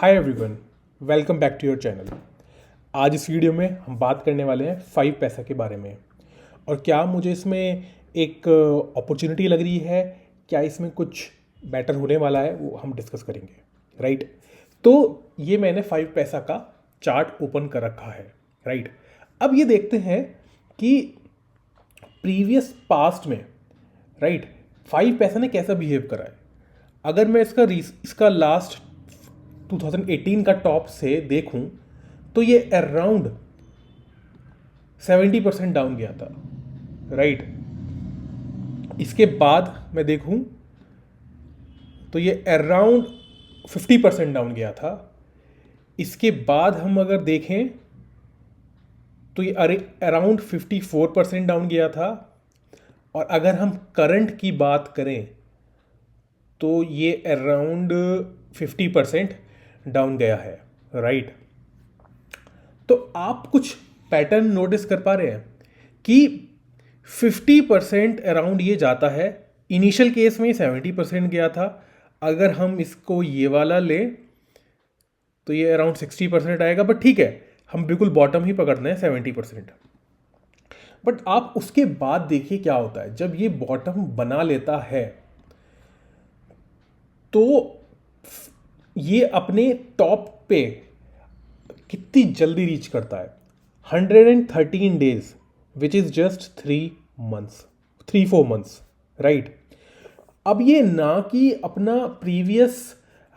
Hi everyone, welcome back to your channel. आज इस video में हम बात करने वाले हैं 5 पैसा के बारे में और क्या मुझे इसमें एक अपॉर्चुनिटी लग रही है, क्या इसमें कुछ बेटर होने वाला है, वो हम डिस्कस करेंगे। राइट। तो ये मैंने 5 पैसा का चार्ट ओपन कर रखा है। राइट। अब ये देखते हैं कि प्रीवियस पास्ट में, राइट, 5 पैसा ने कैसा बिहेव करा है। अगर मैं इसका लास्ट 2018 का टॉप से देखूं तो ये अराउंड 70% डाउन गया था। राइट। इसके बाद मैं देखूं तो ये अराउंड 50% डाउन गया था। इसके बाद हम अगर देखें तो ये अराउंड 54% डाउन गया था। और अगर हम करंट की बात करें तो ये अराउंड 50% डाउन गया है। राइट। तो आप कुछ पैटर्न नोटिस कर पा रहे हैं कि 50% अराउंड ये जाता है। इनिशियल केस में 70% गया था। अगर हम इसको ये वाला लें तो ये अराउंड 60% आएगा, बट ठीक है, हम बिल्कुल बॉटम ही पकड़ना है 70%। बट आप उसके बाद देखिए क्या होता है। जब ये बॉटम बना लेता है तो ये अपने टॉप पे कितनी जल्दी रीच करता है। 113 days which is just 3-4 months. Right. अब ये ना कि अपना प्रीवियस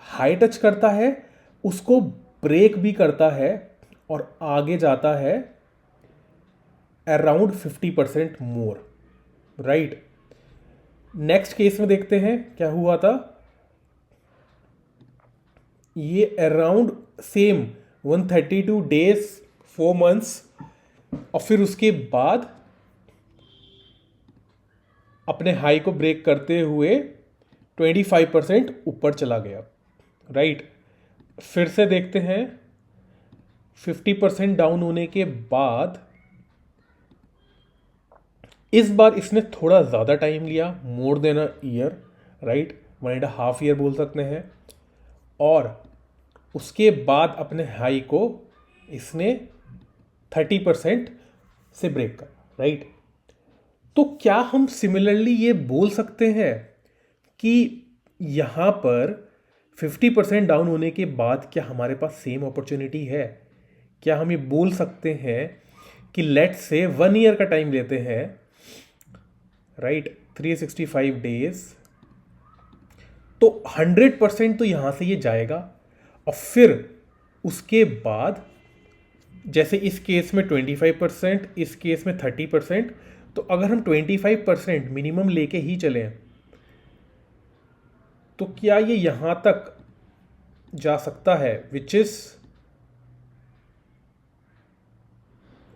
हाई टच करता है, उसको ब्रेक भी करता है और आगे जाता है अराउंड 50% मोर। राइट। नेक्स्ट केस में देखते हैं क्या हुआ था। ये अराउंड सेम 132 डेज 4 मंथ्स और फिर उसके बाद अपने हाई को ब्रेक करते हुए 25% ऊपर चला गया। राइट। फिर से देखते हैं 50% डाउन होने के बाद इस बार इसने थोड़ा ज़्यादा टाइम लिया, more than a year. Right. 1.5 year बोल सकते हैं। और उसके बाद अपने हाई को इसने 30% से ब्रेक कर। राइट। तो क्या हम सिमिलरली ये बोल सकते हैं कि यहाँ पर 50% डाउन होने के बाद क्या हमारे पास सेम अपॉर्चुनिटी है? क्या हम ये बोल सकते हैं कि लेट्स से 1 ईयर का टाइम लेते हैं, राइट, 365 डेज, तो 100% तो यहाँ से ये जाएगा। और फिर उसके बाद जैसे इस केस में 25%, इस केस में 30%, तो अगर हम 25% मिनिमम लेके ही चलें तो क्या ये यहाँ तक जा सकता है, विच इज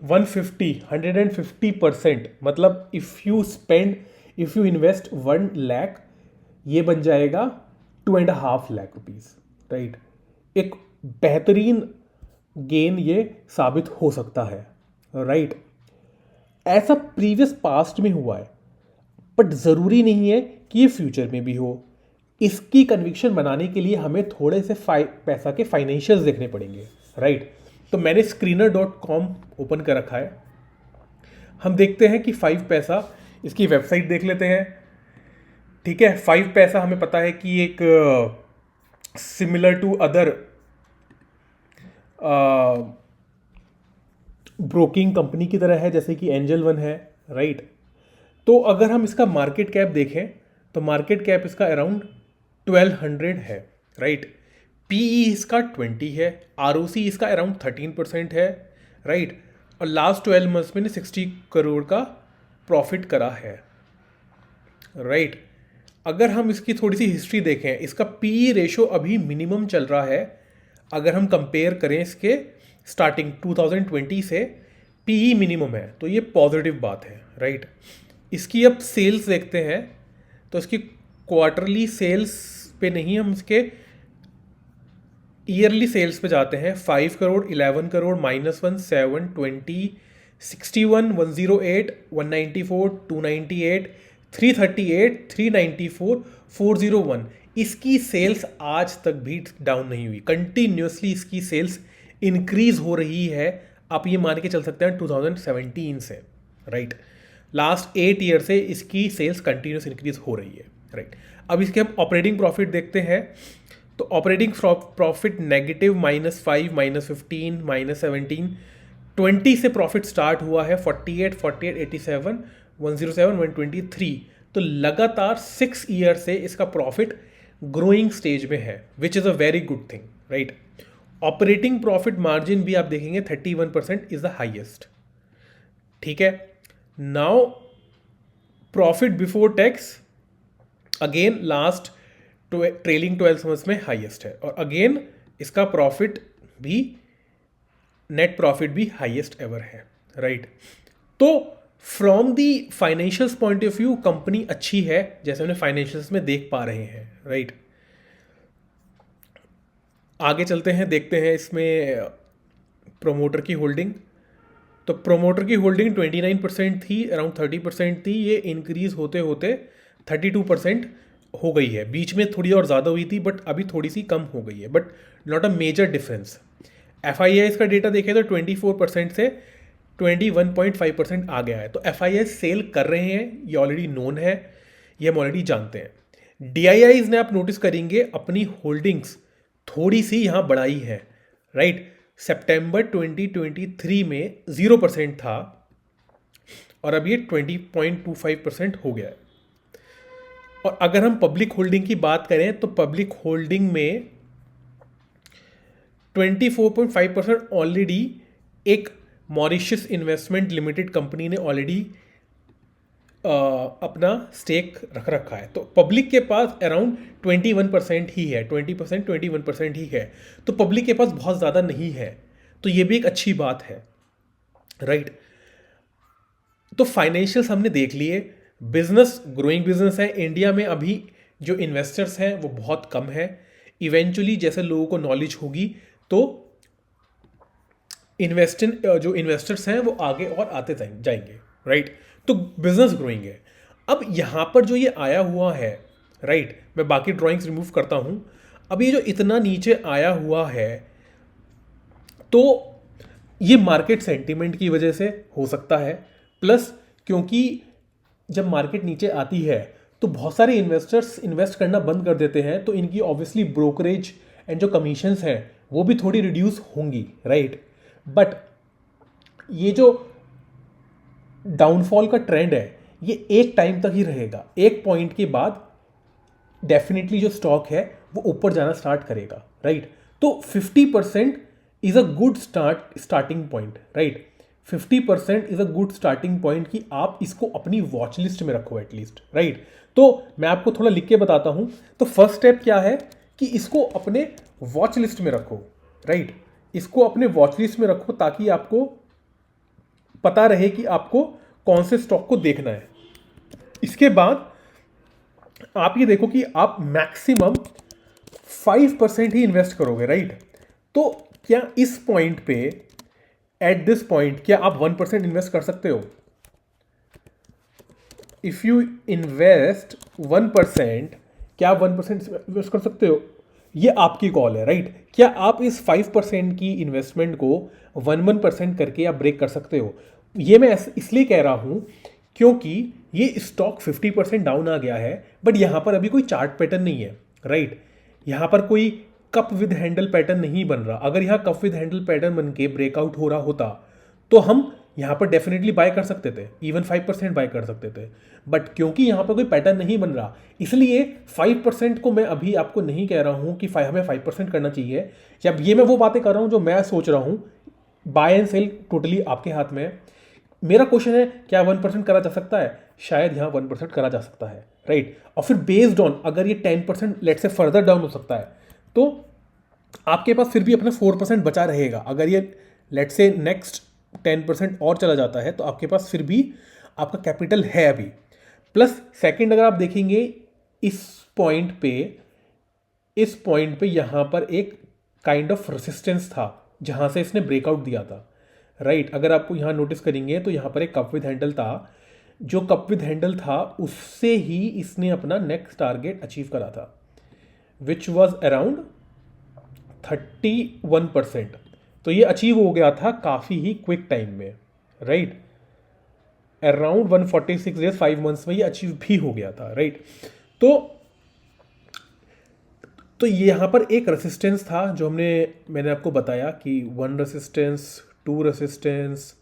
150% मतलब इफ यू इन्वेस्ट 1 लाख, ये बन जाएगा 2.5 लाख रुपीज। राइट। एक बेहतरीन गेन ये साबित हो सकता है। राइट। ऐसा प्रीवियस पास्ट में हुआ है, बट ज़रूरी नहीं है कि ये फ्यूचर में भी हो। इसकी कन्विक्शन बनाने के लिए हमें थोड़े से पैसा के फाइनेंशियल्स देखने पड़ेंगे। राइट। तो मैंने screener.com ओपन कर रखा है। हम देखते हैं कि 5 पैसा, इसकी वेबसाइट देख लेते हैं। ठीक है। 5 पैसा हमें पता है कि एक similar to other broking company की तरह है, जैसे कि एंजल वन है। राइट। तो अगर हम इसका मार्केट कैप देखें तो मार्केट कैप इसका अराउंड 1200 है। राइट। पीई इसका 20 है। आरओसी इसका अराउंड 13% है। राइट। और लास्ट 12 मंथ्स में 60 करोड़ का प्रॉफिट करा है। राइट। अगर हम इसकी थोड़ी सी हिस्ट्री देखें, इसका पीई रेशो अभी मिनिमम चल रहा है। अगर हम कंपेयर करें इसके स्टार्टिंग 2020 से, पीई मिनिमम है, तो ये पॉजिटिव बात है। राइट। इसकी अब सेल्स देखते हैं तो इसकी क्वार्टरली सेल्स पे नहीं, हम इसके ईयरली सेल्स पे जाते हैं। 5 करोड़, 11 करोड़, -1, 7, 20, 61, 108, 194, 298, 338, 394, 401, इसकी सेल्स आज तक भी डाउन नहीं हुई, कंटिन्यूसली इसकी सेल्स इंक्रीज हो रही है। आप ये मान के चल सकते हैं 2017 से, राइट। लास्ट 8 ईयर से इसकी सेल्स कंटिन्यूस इंक्रीज हो रही है, राइट। अब इसके हम ऑपरेटिंग प्रॉफिट देखते हैं, तो ऑपरेटिंग प्रॉफिट नेगेटिव -5, -15, -17, 20 से प्रॉफिट स्टार्ट हुआ है, 48, 87, 107, 123। तो लगातार 6 ईयर से इसका प्रॉफिट ग्रोइंग स्टेज में है, which is a very good thing, right. Operating profit margin भी आप देखेंगे 31% इज द हाइएस्ट, ठीक है। Now profit before tax again last trailing 12 months में हाईएस्ट है, और अगेन इसका प्रॉफिट भी, नेट प्रॉफिट भी हाईएस्ट एवर है, राइट। तो from the financials point of view company अच्छी है, जैसे हमने फाइनेंशियल्स में देख पा रहे हैं, राइट। आगे चलते हैं, देखते हैं इसमें प्रोमोटर की होल्डिंग। तो प्रोमोटर की होल्डिंग 29% थी, अराउंड 30% थी, ये इंक्रीज होते होते 32% हो गई है। बीच में थोड़ी और ज़्यादा हुई थी, बट अभी थोड़ी सी कम हो गई है, but not a major difference. FIIs का डेटा देखें तो 24% से 21.5% आ गया है। तो FIIs सेल कर रहे हैं, ये ऑलरेडी नोन है, ये हम ऑलरेडी जानते हैं। DIIs ने आप नोटिस करेंगे अपनी होल्डिंग्स थोड़ी सी यहाँ बढ़ाई है, राइट। सितंबर 2023 में 0% था और अब ये 20.25% हो गया है। और अगर हम पब्लिक होल्डिंग की बात करें तो पब्लिक होल्डिंग में 24.5% ऑलरेडी एक मॉरिशस इन्वेस्टमेंट लिमिटेड कंपनी ने ऑलरेडी अपना स्टेक रख रखा है। तो पब्लिक के पास अराउंड 21% ही है, 20%, 21% ही है। तो पब्लिक के पास बहुत ज़्यादा नहीं है, तो ये भी एक अच्छी बात है, राइट। तो फाइनेंशियल्स हमने देख लिए, बिजनेस ग्रोइंग बिजनेस है। इंडिया में अभी जो इन्वेस्टर्स हैं वो बहुत कम है। इवेंचुअली जैसे लोगों को नॉलेज होगी तो जो इन्वेस्टर्स हैं वो आगे और आते जाएंगे, राइट। तो बिजनेस ग्रोइंग है। अब यहाँ पर जो ये आया हुआ है, राइट, मैं बाकी ड्राइंग्स रिमूव करता हूँ। अब ये जो इतना नीचे आया हुआ है, तो ये मार्केट सेंटीमेंट की वजह से हो सकता है, प्लस क्योंकि जब मार्केट नीचे आती है तो बहुत सारे इन्वेस्टर्स इन्वेस्ट करना बंद कर देते हैं, तो इनकी ऑब्वियसली ब्रोकरेज एंड जो कमीशंस हैं वो भी थोड़ी रिड्यूस होंगी, राइट। बट ये जो डाउनफॉल का ट्रेंड है ये एक टाइम तक ही रहेगा। एक पॉइंट के बाद डेफिनेटली जो स्टॉक है वो ऊपर जाना स्टार्ट करेगा, राइट। तो 50% is a good starting point, right. 50% is a good starting point कि आप इसको अपनी वॉच लिस्ट में रखो एटलीस्ट, राइट। तो मैं आपको थोड़ा लिख के बताता हूं। तो फर्स्ट स्टेप क्या है कि इसको अपने वॉच लिस्ट में रखो, राइट। इसको अपने वॉच लिस्ट में रखो ताकि आपको पता रहे कि आपको कौन से स्टॉक को देखना है। इसके बाद आप ये देखो कि आप मैक्सिमम 5% ही इन्वेस्ट करोगे, राइट। तो क्या इस पॉइंट पे, एट दिस पॉइंट, क्या आप 1% इन्वेस्ट कर सकते हो? इफ यू इन्वेस्ट 1%, क्या आप 1% इन्वेस्ट कर सकते हो? ये आपकी कॉल है, राइट। क्या आप इस 5% की इन्वेस्टमेंट को 1% करके आप ब्रेक कर सकते हो? ये मैं इसलिए कह रहा हूं क्योंकि ये स्टॉक 50% डाउन आ गया है, बट यहां पर अभी कोई चार्ट पैटर्न नहीं है, राइट। यहां पर कोई कप विद हैंडल पैटर्न नहीं बन रहा। अगर यहां कप विद हैंडल पैटर्न बन के ब्रेकआउट हो रहा होता तो हम यहां पर डेफिनेटली बाय कर सकते थे, इवन 5% बाय कर सकते थे। बट क्योंकि यहां पर कोई पैटर्न नहीं बन रहा, इसलिए 5% को मैं अभी आपको नहीं कह रहा हूं कि हमें 5% करना चाहिए। जब ये मैं वो बातें कर रहा हूं जो मैं सोच रहा हूं, बाय एंड सेल टोटली आपके हाथ में है। मेरा क्वेश्चन है क्या 1% करा जा सकता है? शायद यहाँ 1% करा जा सकता है, राइट। और फिर बेस्ड ऑन अगर ये 10% लेट से फर्दर डाउन हो सकता है तो आपके पास फिर भी अपना 4% बचा रहेगा। अगर ये लेट से नेक्स्ट 10% और चला जाता है तो आपके पास फिर भी आपका कैपिटल है अभी। प्लस सेकंड, अगर आप देखेंगे इस पॉइंट पे यहाँ पर एक काइंड ऑफ रेसिस्टेंस था जहाँ से इसने ब्रेकआउट दिया था, राइट। अगर आपको यहाँ नोटिस करेंगे तो यहाँ पर एक कप विद हैंडल था। जो कप विद हैंडल था उससे ही इसने अपना नेक्स्ट टारगेट अचीव करा था, विच वॉज अराउंड 31%। तो ये अचीव हो गया था काफ़ी ही क्विक टाइम में, राइट। अराउंड 146 डेज 5 मंथ्स में ये अचीव भी हो गया था, राइट। तो यहाँ पर एक रेसिस्टेंस था जो मैंने आपको बताया कि 1 रेसिस्टेंस, 2 रेसिस्टेंस,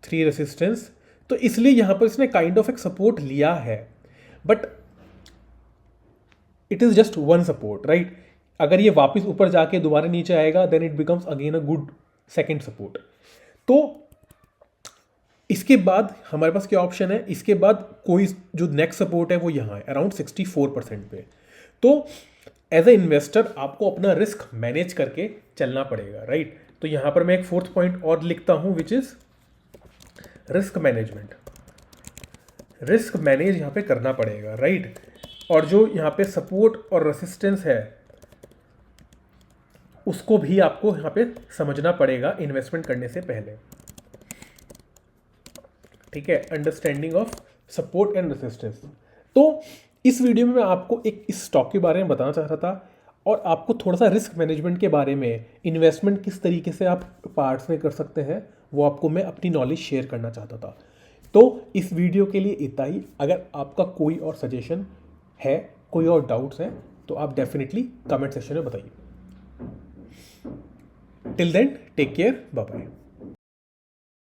3 रेसिस्टेंस। तो इसलिए यहाँ पर इसने काइंड ऑफ एक सपोर्ट लिया है, but it is just 1 support, right. अगर ये वापस ऊपर जाके दोबारा नीचे आएगा then it becomes again a good second support. तो इसके बाद हमारे पास क्या ऑप्शन है, इसके बाद कोई जो नेक्स्ट सपोर्ट है वो यहाँ है अराउंड 64% पे। तो एज ए इन्वेस्टर आपको अपना रिस्क मैनेज करके चलना पड़ेगा, राइट। तो यहाँ पर मैं एक 4th पॉइंट और लिखता हूँ which is risk management. Risk manage यहाँ पे करना पड़ेगा, राइट। और जो यहाँ पे सपोर्ट और रेसिस्टेंस है उसको भी आपको यहाँ पे समझना पड़ेगा इन्वेस्टमेंट करने से पहले, ठीक है। Understanding of support and resistance. तो इस वीडियो में मैं आपको एक इस स्टॉक के बारे में बताना चाह रहा था और आपको थोड़ा सा रिस्क मैनेजमेंट के बारे में, इन्वेस्टमेंट किस तरीके से आप पार्ट्स में कर सकते हैं, वो आपको मैं अपनी नॉलेज शेयर करना चाहता था। तो इस वीडियो के लिए इतना ही। अगर आपका कोई और सजेशन है, कोई और डाउट्स हैं, तो आप डेफिनेटली कमेंट सेक्शन में बताइए। Till then take care, bye bye.